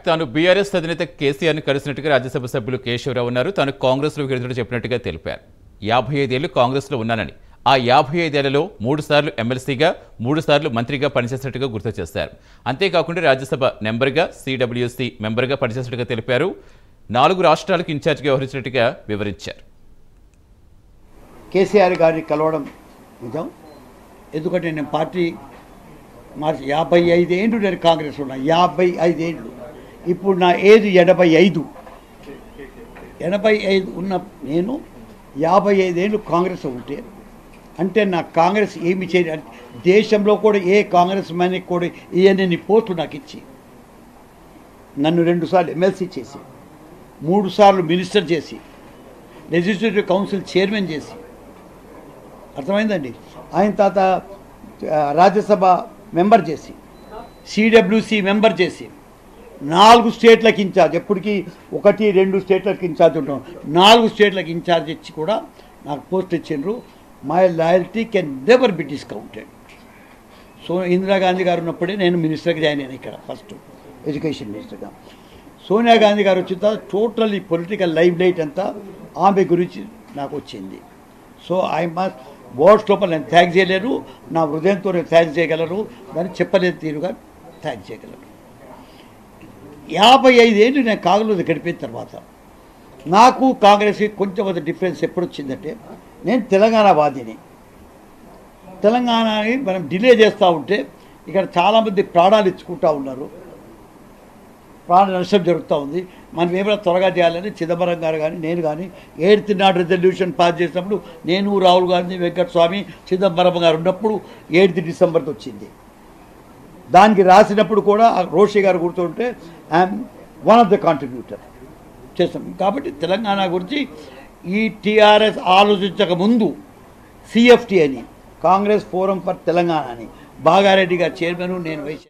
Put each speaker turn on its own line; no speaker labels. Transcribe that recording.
తాను బీఆర్ఎస్ అధినేత కేసీఆర్ ని కలిసినట్టుగా రాజ్యసభ సభ్యులు కేశవరావు ఉన్నారు. తాను కాంగ్రెస్ లో విడుదల చెప్పినట్టుగా తెలిపారు. 55 ఏళ్లు కాంగ్రెస్ లో ఉన్నానని, ఆ 55 ఏళ్లలో 3 సార్లు ఎమ్మెల్సీగా, 3 సార్లు మంత్రిగా పనిచేసినట్టుగా గుర్తు చేశారు. అంతేకాకుండా రాజ్యసభ నెంబర్గా, సిడబ్ల్యూసీ మెంబర్గా పనిచేసినట్టుగా తెలిపారు. 4 రాష్ట్రాలకు ఇన్ఛార్జిగా వ్యవహరించినట్టుగా వివరించారు.
కేసీఆర్ గారిని కలవడం నిజం. ఎందుకంటే నేను పార్టీ మార్చి 55 ఏళ్ళు నేను కాంగ్రెస్ ఉన్నా. 55 ఏళ్ళు. ఇప్పుడు నా ఏజ్ 85. 85 ఉన్న నేను 55 ఏళ్ళు కాంగ్రెస్ ఉంటే అంటే నా కాంగ్రెస్ ఏమి చేయాలి? దేశంలో కూడా ఏ కాంగ్రెస్ మ్యాన్కి కూడా ఇవన్నీ పోస్టులు నాకు ఇచ్చి నన్ను 2 సార్లు ఎమ్మెల్సీ చేసి, 3 సార్లు మినిస్టర్ చేసి, లెజిస్లేటివ్ కౌన్సిల్ చైర్మన్ చేసి, అర్థమైందండి. ఆయన తాత రాజ్యసభ మెంబర్ చేసి, సిడబ్ల్యూసి మెంబర్ చేసి, 4 స్టేట్లకు ఇన్ఛార్జ్, ఎప్పటికీ 1, 2 స్టేట్లకు ఇన్ఛార్జ్ ఉంటాం, 4 స్టేట్లకు ఇన్ఛార్జ్ ఇచ్చి కూడా నాకు పోస్ట్ ఇచ్చిండ్రు. My loyalty can never be discounted. So Indira Gandhi గారు ఉన్నప్పుడే నేను మినిస్టర్గా జాయిన్ అయ్యాను ఇక్కడ, ఫస్ట్ ఎడ్యుకేషన్ మినిస్టర్గా. సోనియా గాంధీ గారు వచ్చిన తర్వాత టోటల్ ఈ పొలిటికల్ లైఫ్ లైట్ అంతా ఆమె గురించి నాకు వచ్చింది. సో ఐ మస్ట్ వర్డ్స్ లోపల నేను థ్యాంక్స్ చేయలేను, నా హృదయంతో నేను థ్యాంక్స్ చేయగలరు, దాన్ని చెప్పలేదు తీరుగా థ్యాంక్స్ చేయగలరు. 55 ఏళ్ళు నేను కాంగ్రెస్ గడిపిన తర్వాత నాకు కాంగ్రెస్కి కొంచెం ఒక డిఫరెన్స్ ఎప్పుడు వచ్చిందంటే, నేను తెలంగాణ వాదిని. తెలంగాణని మనం డిలే చేస్తూ ఉంటే ఇక్కడ చాలామంది ప్రాణాలు ఇచ్చుకుంటూ ఉన్నారు, ప్రాణ నష్టం జరుగుతూ ఉంది. మనం ఏమైనా త్వరగా చేయాలని చిదంబరం గారు కానీ నేను కానీ 8th నాడు రెజల్యూషన్ పాస్ చేసినప్పుడు నేను, రాహుల్ గాంధీ, వెంకటస్వామి, చిదంబరం గారు ఉన్నప్పుడు 8th డిసెంబర్కి వచ్చింది. దానికి రాసినప్పుడు కూడా రోషి గారు గుర్తుంటే I'm one of the contributor చేస్తాం. కాబట్టి తెలంగాణ గురించి ఈ టీఆర్ఎస్ ఆలోచించక ముందు సిఎఫ్టీ అని, కాంగ్రెస్ ఫోరం ఫర్ తెలంగాణ అని, బాగారెడ్డి గారు చైర్మన్, నేను వైస్